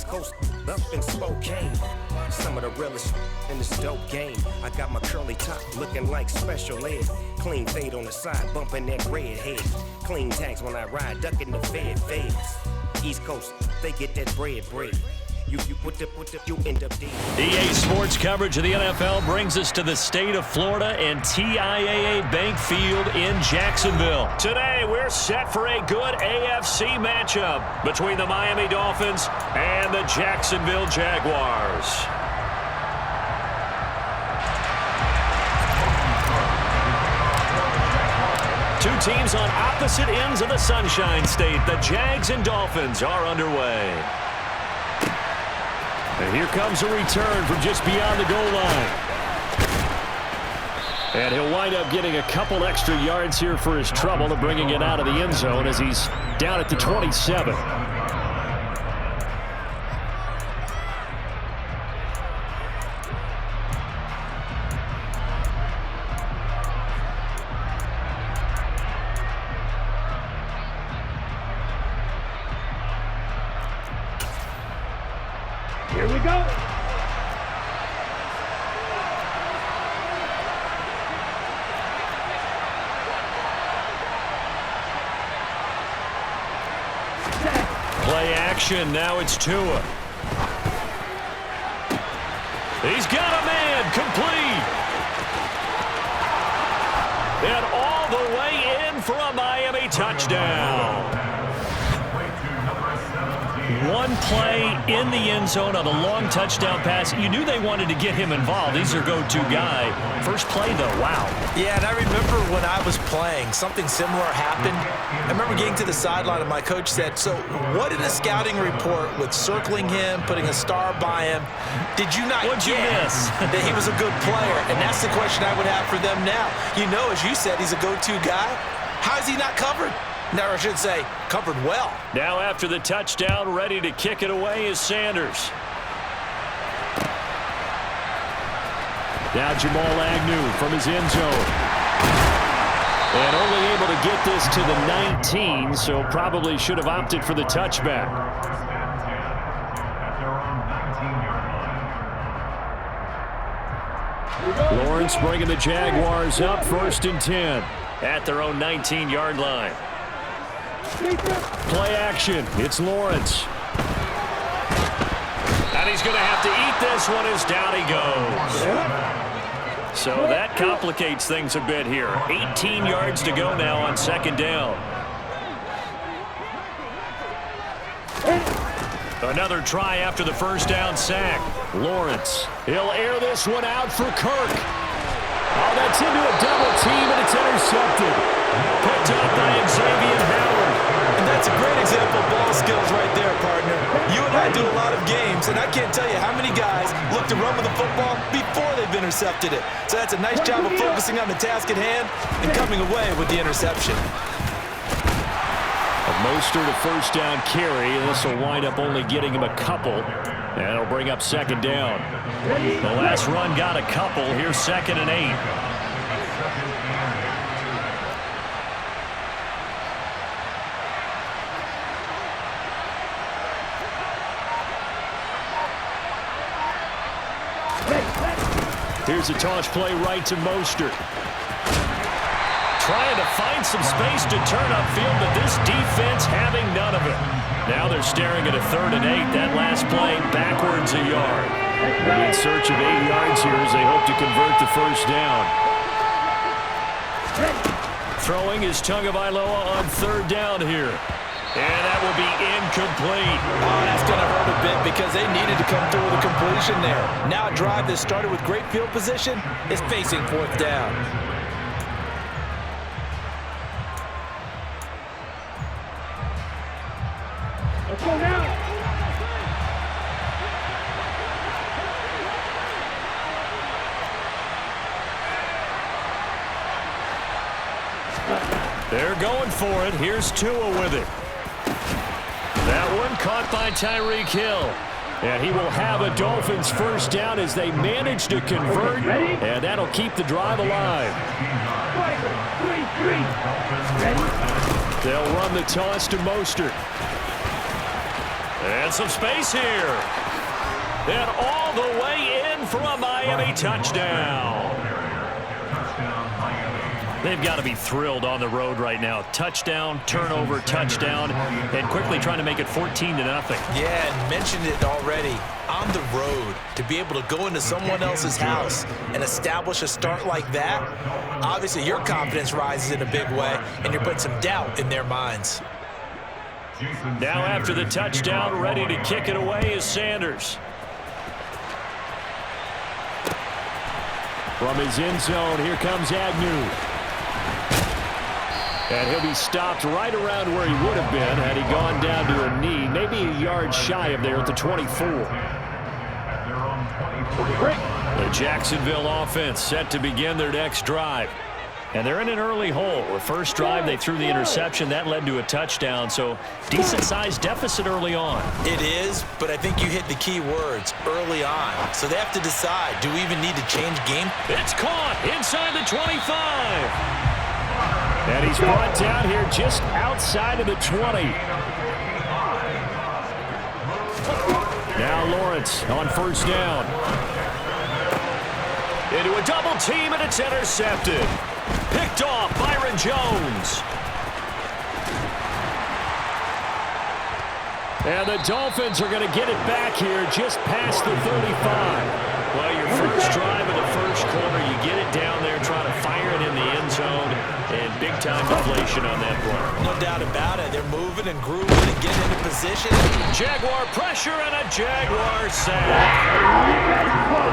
East Coast up in Spokane. Some of the realest in this dope game. I got my curly top looking like special ed. Clean fade on the side, bumping that red head. Clean tags when I ride, ducking the fades. East Coast, they get that bread. You end up dead. EA Sports coverage of the NFL brings us to the state of Florida and TIAA Bank Field in Jacksonville. Today, we're set for a good AFC matchup between the Miami Dolphins and the Jacksonville Jaguars. Two teams on opposite ends of the Sunshine State. The Jags and Dolphins are underway. And here comes a return from just beyond the goal line. And he'll wind up getting a couple extra yards here for his trouble of bringing it out of the end zone as he's down at the 27. Here we go. Play action. Now it's Tua. He's got a man. Complete. And all the way in for a Miami touchdown. One play in the end zone on a long touchdown pass. You knew they wanted to get him involved. He's their go-to guy. First play, though, wow. Yeah, and I remember when I was playing, something similar happened. I remember getting to the sideline and my coach said, so what in the scouting report with circling him, putting a star by him, did you not What'd you miss? that he was a good player? And that's the question I would have for them now. You know, as you said, he's a go-to guy. How is he not covered? No, I should say, covered well. Now after the touchdown, ready to kick it away is Sanders. Now Jamal Agnew from his end zone. And only able to get this to the 19, so probably should have opted for the touchback. Lawrence bringing the Jaguars up 1st and 10 at their own 19-yard line. Play action. It's Lawrence. And he's going to have to eat this one as down he goes. So that complicates things a bit here. 18 yards to go now on 2nd down. Another try after the 1st down sack. Lawrence. He'll air this one out for Kirk. Oh, that's into a double team, and it's intercepted. Picked up by Xavier Howard. And that's a great example of ball skills right there, partner. You and I do a lot of games, and I can't tell you how many guys look to run with the football before they've intercepted it. So that's a nice job of focusing on the task at hand and coming away with the interception. Mostert a 1st down carry. This will wind up only getting him a couple. And it'll bring up 2nd down. The last run got a couple. Here's 2nd and 8. Here's a toss play right to Mostert. Trying to find some space to turn upfield, but this defense having none of it. Now they're staring at a 3rd and 8. That last play backwards a yard. They're in search of 8 yards here as they hope to convert the 1st down. Throwing is Tagovailoa on 3rd down here. And that will be incomplete. Oh, that's going to hurt a bit because they needed to come through with a completion there. Now a drive that started with great field position is facing 4th down. Let's go now. They're going for it. Here's Tua with it. That one caught by Tyreek Hill. And he will have a Dolphins 1st down as they manage to convert. And that'll keep the drive alive. They'll run the toss to Mostert. And some space here. And all the way in for a Miami touchdown. They've got to be thrilled on the road right now. Touchdown, turnover, touchdown, and quickly trying to make it 14-0. Yeah, and mentioned it already. On the road, to be able to go into someone else's house and establish a start like that, obviously your confidence rises in a big way, and you're putting some doubt in their minds. Now after the touchdown, ready to kick it away is Sanders. From his end zone, here comes Agnew. And he'll be stopped right around where he would have been had he gone down to a knee, maybe a yard shy of there at the 24. The Jacksonville offense set to begin their next drive. And they're in an early hole. The first drive, they threw the interception. That led to a touchdown, so decent-sized deficit early on. It is, but I think you hit the key words, early on. So they have to decide, do we even need to change game? It's caught inside the 25. And he's brought down here just outside of the 20. Now Lawrence on first down. Into a double team, and it's intercepted. Picked off Byron Jones. And the Dolphins are going to get it back here just past the 35. Well, your first drive of the first quarter, you get it down there, trying to fire it in the end zone, and big-time deflation on that play. No doubt about it. They're moving and grooving and getting into position. Jaguar pressure and a Jaguar sack.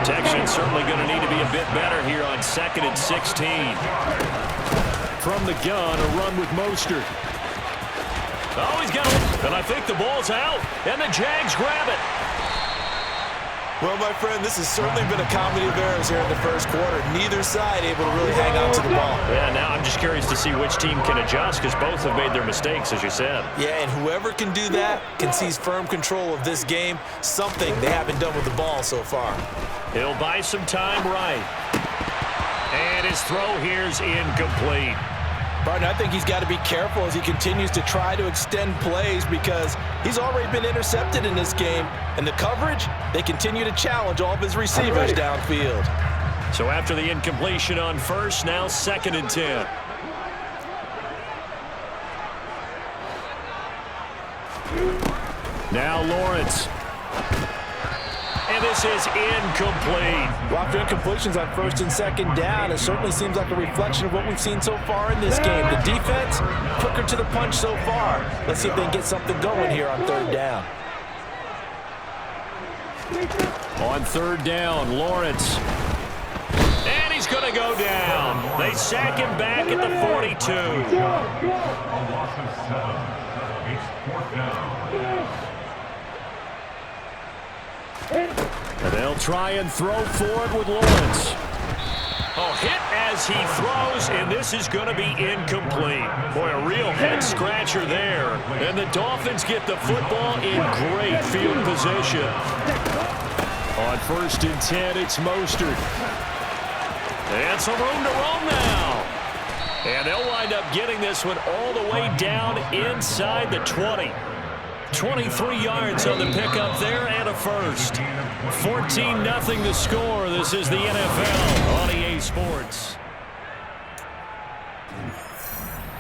Protection certainly going to need to be a bit better here on 2nd and 16. From the gun, a run with Mostert. Oh, he's got it. And I think the ball's out, and the Jags grab it. Well, my friend, this has certainly been a comedy of errors here in the first quarter. Neither side able to really hang on to the ball. Yeah, now I'm just curious to see which team can adjust, because both have made their mistakes, as you said. Yeah, and whoever can do that can seize firm control of this game, something they haven't done with the ball so far. He'll buy some time right. And his throw here's incomplete. Barton, I think he's got to be careful as he continues to try to extend plays because he's already been intercepted in this game. And the coverage, they continue to challenge all of his receivers downfield. So after the incompletion on first, now 2nd and 10. Now Lawrence. And this is incomplete. Well, after incompletions on 1st and 2nd down, it certainly seems like a reflection of what we've seen so far in this game. The defense, quicker to the punch so far. Let's see if they can get something going here on 3rd down. On 3rd down, Lawrence. And he's going to go down. They sack him back at the 42. And they'll try and throw forward with Lawrence. Oh, hit as he throws, and this is going to be incomplete. Boy, a real head-scratcher there. And the Dolphins get the football in great field position. On 1st and 10, it's Mostert. And some room to roam now. And they'll wind up getting this one all the way down inside the 20. 23 yards on the pickup there and a first. 14-0 the score. This is the NFL on EA Sports.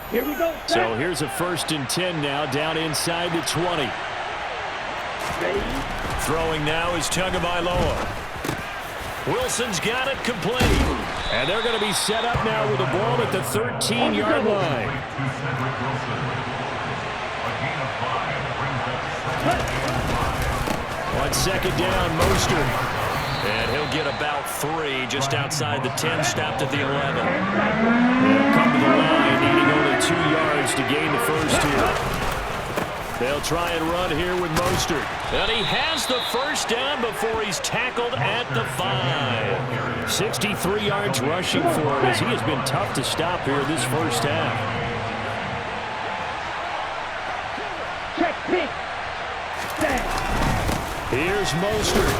Here we go. So here's a 1st and 10 now down inside the 20. Throwing now is Tagovailoa. Wilson's got it complete. And they're going to be set up now with the ball at the 13-yard line. On 2nd down, Mostert. And he'll get about 3 just outside the 10, stopped at the 11. They'll come to the line, needing only 2 yards to gain the first here. They'll try and run here with Mostert. And he has the first down before he's tackled at the 5. 63 yards rushing for him as he has been tough to stop here this first half. Check pick. Here's Mostert.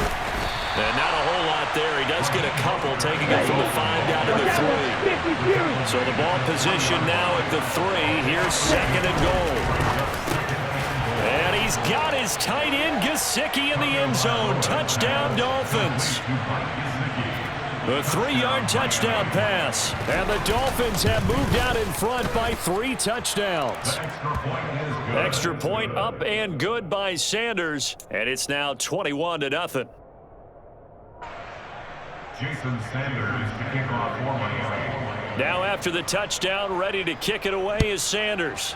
And not a whole lot there. He does get a couple, taking it from the 5 down to the 3. So the ball position now at the 3. Here's 2nd and goal. And he He's got his tight end Gesicki in the end zone. Touchdown, Dolphins. A 3-yard touchdown pass. And the Dolphins have moved out in front by 3 touchdowns. Extra point up and good by Sanders. And it's now 21-0. Jason Sanders to kick off for Miami. Now after the touchdown, ready to kick it away is Sanders.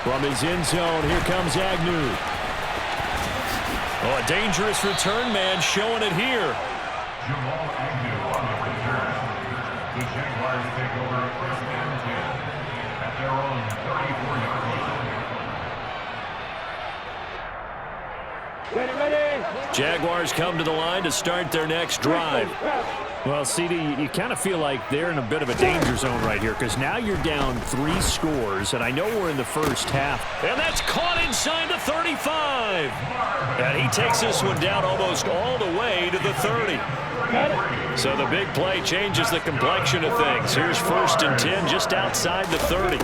From his end zone, here comes Agnew. Oh, a dangerous return man showing it here. Jamal Agnew on the return. The Jaguars take over first and 10 at their own 34-yard line. Ready. Jaguars come to the line to start their next drive. Well, CD, you kind of feel like they're in a bit of a danger zone right here because now you're down 3 scores, and I know we're in the first half. And that's caught inside the 35. And he takes this one down almost all the way to the 30. So the big play changes the complexion of things. Here's 1st and 10 just outside the 30.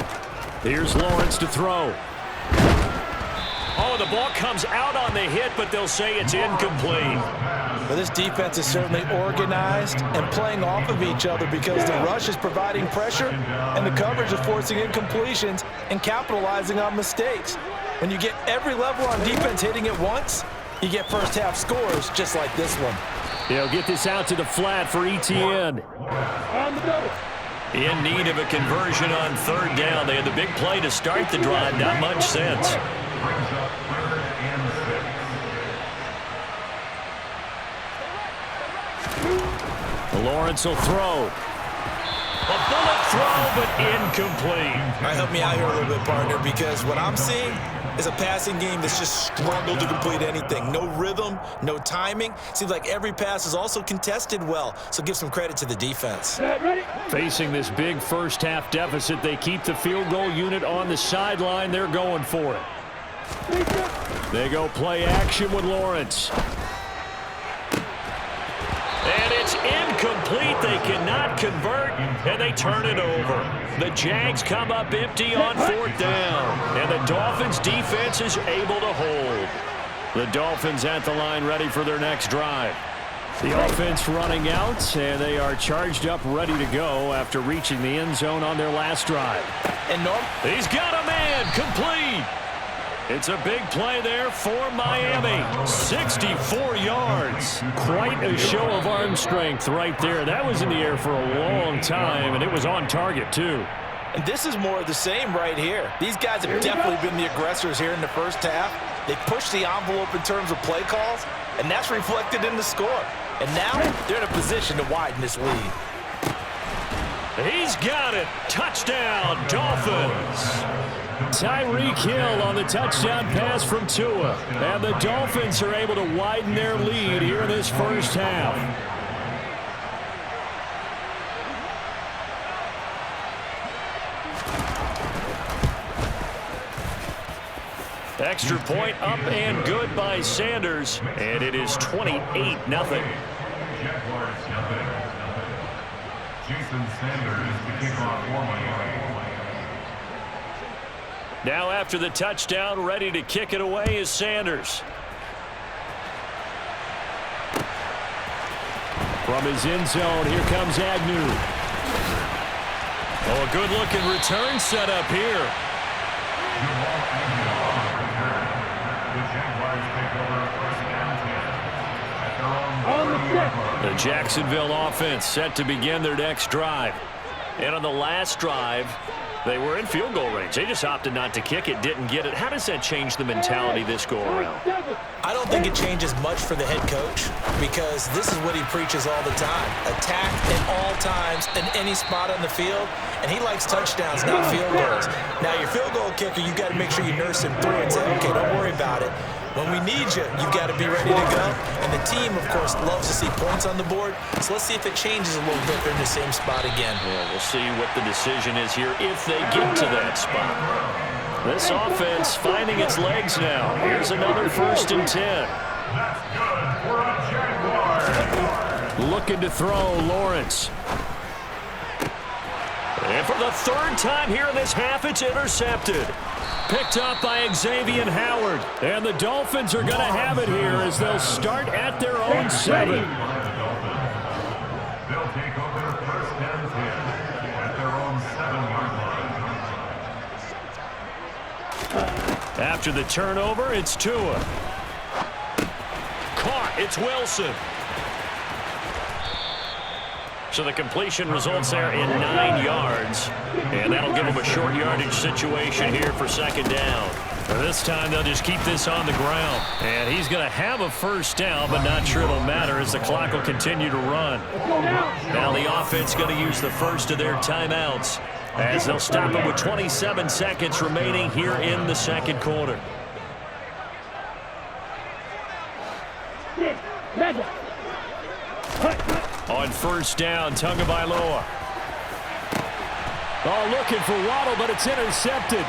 Here's Lawrence to throw. Oh, the ball comes out on the hit, but they'll say it's incomplete. Well, this defense is certainly organized and playing off of each other because the rush is providing pressure and the coverage is forcing incompletions and capitalizing on mistakes. When you get every level on defense hitting at once, you get first half scores just like this one. They'll get this out to the flat for ETN. In need of a conversion on 3rd down. They had the big play to start the drive. Not much sense. Brings up 3rd and 6. Lawrence will throw. A bullet throw, but incomplete. All right, help me out here a little bit, partner, because what I'm seeing is a passing game that's just struggled to complete anything. No rhythm, no timing. Seems like every pass is also contested well, so give some credit to the defense. Facing this big first half deficit, they keep the field goal unit on the sideline. They're going for it. They go play action with Lawrence. And it's incomplete. They cannot convert, and they turn it over. The Jags come up empty on 4th down, and the Dolphins' defense is able to hold. The Dolphins at the line ready for their next drive. The offense running out, and they are charged up ready to go after reaching the end zone on their last drive. And Norm, He's got a man complete. It's a big play there for Miami. 64 yards. Quite a show of arm strength right there. That was in the air for a long time, and it was on target, too. and this is more of the same right here. These guys have definitely been the aggressors here in the first half. They pushed the envelope in terms of play calls, and that's reflected in the score. And now they're in a position to widen this lead. He's got it. Touchdown, Dolphins. Tyreek Hill on the touchdown pass from Tua. And the Dolphins are able to widen their lead here in this first half. Extra point up and good by Sanders. And it is 28-0. Jaguars nothing. Jason Sanders to kick off for Miami. Now after the touchdown, ready to kick it away is Sanders. From his end zone, here comes Agnew. Oh, a good-looking return set up here. Jamal Agnew on the return. The Jaguars take over first and 10 at their own 30-yard line. The Jacksonville offense set to begin their next drive. And on the last drive, they were in field goal range. They just opted not to kick it, didn't get it. How does that change the mentality this go-around? I don't think it changes much for the head coach because this is what he preaches all the time. Attack at all times in any spot on the field, and he likes touchdowns, not field goals. Now, your field goal kicker, you've got to make sure you nurse him through and say, okay, don't worry about it. When we need you, you've got to be ready to go. And the team, of course, loves to see points on the board. So let's see if it changes a little bit. They're in the same spot again. Well, we'll see what the decision is here if they get to that spot. This offense finding its legs now. Here's another 1st and 10. That's good for a Jaguar. Looking to throw, Lawrence. And for the third time here in this half, it's intercepted. Picked up by Xavier Howard. And the Dolphins are going to have it here as they'll start at their own 7. They'll take over first and 10 at their own 7-yard line. After the turnover, it's Tua. Caught. It's Wilson. So the completion results there in 9 yards. And that'll give them a short yardage situation here for second down. This time they'll just keep this on the ground. And he's going to have a first down, but not sure it'll matter as the clock will continue to run. Now the offense going to use the first of their timeouts as they'll stop it with 27 seconds remaining here in the second quarter. On first down, Tagovailoa. Oh, looking for Waddle, but it's intercepted.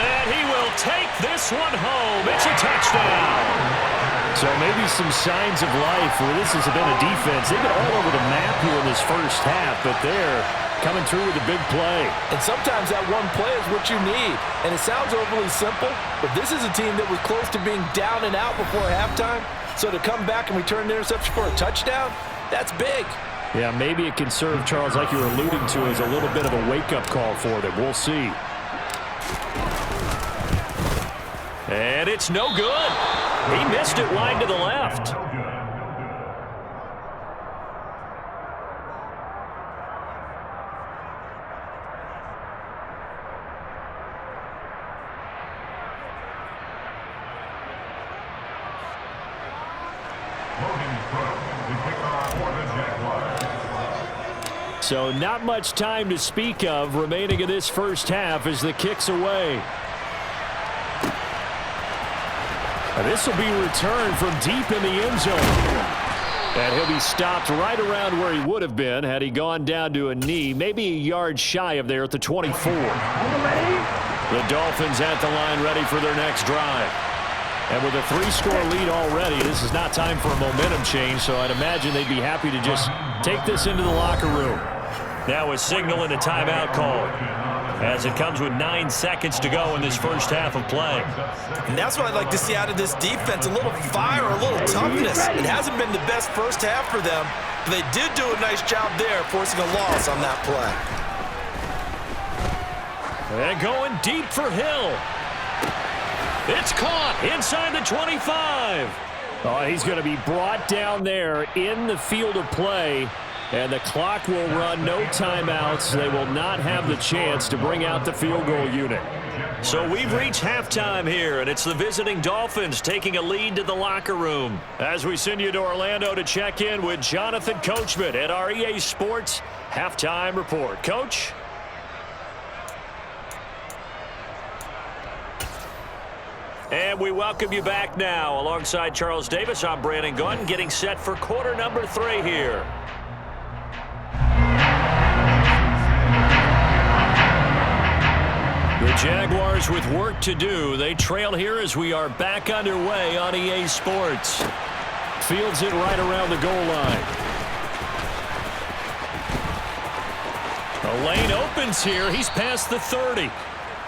And he will take this one home. It's a touchdown. So maybe some signs of life where this has been a defense. They've been all over the map here in this first half, but they're coming through with a big play. And sometimes that one play is what you need. And it sounds overly simple, but this is a team that was close to being down and out before halftime. So to come back and return the interception for a touchdown, that's big. Yeah, maybe it can serve, Charles, like you were alluding to, as a little bit of a wake-up call for them. We'll see. And it's no good. He missed it wide to the left. So not much time to speak of remaining in this first half as the kick's away. And this will be returned from deep in the end zone. And he'll be stopped right around where he would have been had he gone down to a knee, maybe a yard shy of there at the 24. The Dolphins at the line ready for their next drive. And with a 3-score lead already, this is not time for a momentum change, so I'd imagine they'd be happy to just take this into the locker room. Now a signal and a timeout call as it comes with 9 seconds to go in this first half of play. And that's what I'd like to see out of this defense, a little fire, a little toughness. It hasn't been the best first half for them, but they did do a nice job there forcing a loss on that play. And going deep for Hill. It's caught inside the 25. Oh, he's going to be brought down there in the field of play. And the clock will run, no timeouts. They will not have the chance to bring out the field goal unit. So we've reached halftime here, and it's the visiting Dolphins taking a lead to the locker room. As we send you to Orlando to check in with Jonathan Coachman at our EA Sports Halftime Report. Coach? And we welcome you back now. Alongside Charles Davis, I'm Brandon Gunn, getting set for quarter number 3 here. The Jaguars with work to do. They trail here as we are back underway on EA Sports. Fields it right around the goal line. The lane opens here. He's past the 30.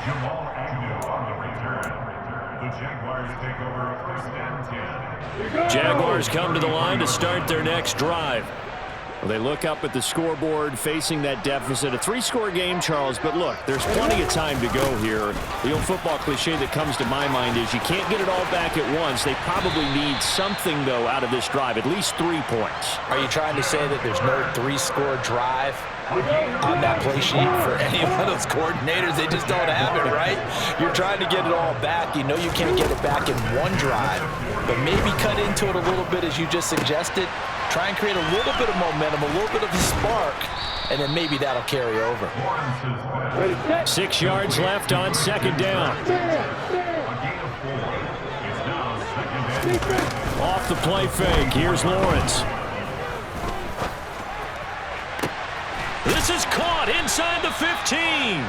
Jamal Agnew on the return. The Jaguars take over first and 10. Jaguars come to the line to start their next drive. Well, they look up at the scoreboard facing that deficit. A 3-score game, Charles, but look, there's plenty of time to go here. The old football cliche that comes to my mind is you can't get it all back at once. They probably need something, though, out of this drive, at least 3 points. Are you trying to say that there's no 3-score drive on that play sheet for any one of those coordinators? They just don't have it, right? You're trying to get it all back. You know you can't get it back in one drive, but maybe cut into it a little bit as you just suggested. Try and create a little bit of momentum, a little bit of a spark, and then maybe that'll carry over. 6 yards left on second down. Off the play fake. Here's Lawrence. This is caught inside the 15.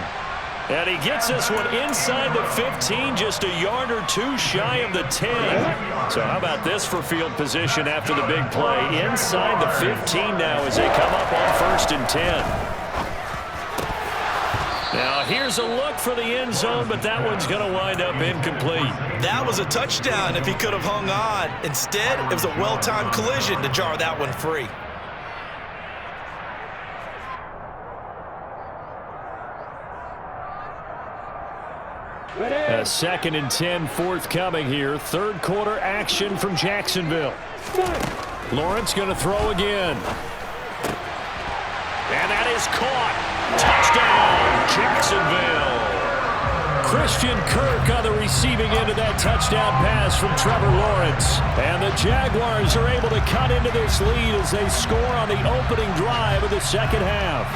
And he gets this one inside the 15, just a yard or two shy of the 10. So how about this for field position after the big play? Inside the 15 now as they come up on 1st and 10. Now here's a look for the end zone, but that one's going to wind up incomplete. That was a touchdown if he could have hung on. Instead, it was a well-timed collision to jar that one free. A 2nd and 10 forthcoming here. Third quarter action from Jacksonville. Lawrence going to throw again. And that is caught. Touchdown, Jacksonville. Christian Kirk on the receiving end of that touchdown pass from Trevor Lawrence. And the Jaguars are able to cut into this lead as they score on the opening drive of the second half.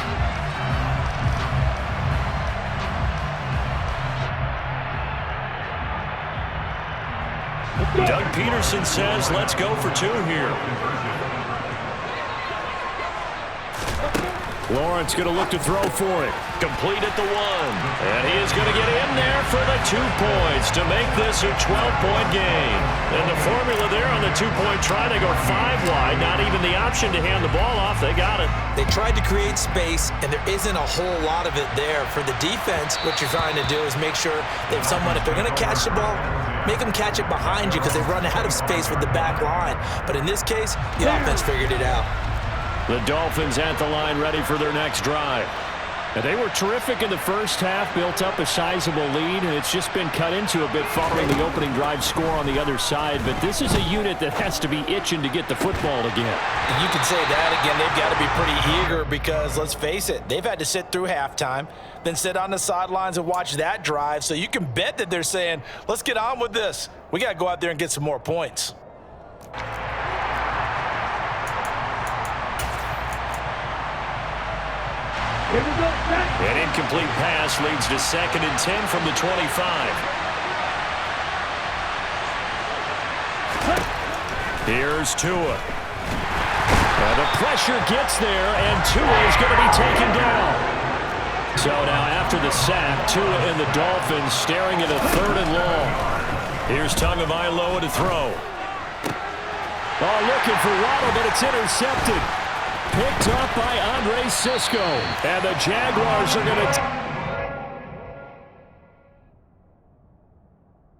Doug Peterson says, let's go for 2 here. Lawrence going to look to throw for it. Complete at the 1. And he is going to get in there for the 2 points to make this a 12-point game. And the formula there on the 2-point try, they go 5 wide. Not even the option to hand the ball off. They got it. They tried to create space, and there isn't a whole lot of it there. For the defense, what you're trying to do is make sure they have someone, if they're going to catch the ball, make them catch it behind you because they run out of space with the back line. But in this case, the offense figured it out. The Dolphins at the line ready for their next drive. And they were terrific in the first half, built up a sizable lead, and it's just been cut into a bit following the opening drive score on the other side. But this is a unit that has to be itching to get the football again. You can say that again. They've got to be pretty eager because, let's face it, they've had to sit through halftime, then sit on the sidelines and watch that drive. So you can bet that they're saying, let's get on with this. We got to go out there and get some more points. An incomplete pass leads to 2nd and 10 from the 25. Here's Tua. And the pressure gets there, and Tua is going to be taken down. So now after the sack, Tua and the Dolphins staring at a 3rd and long. Here's Tagovailoa to throw. Oh, looking for Waddle, but it's intercepted. Picked up by Andre Sisco. And the Jaguars are going to...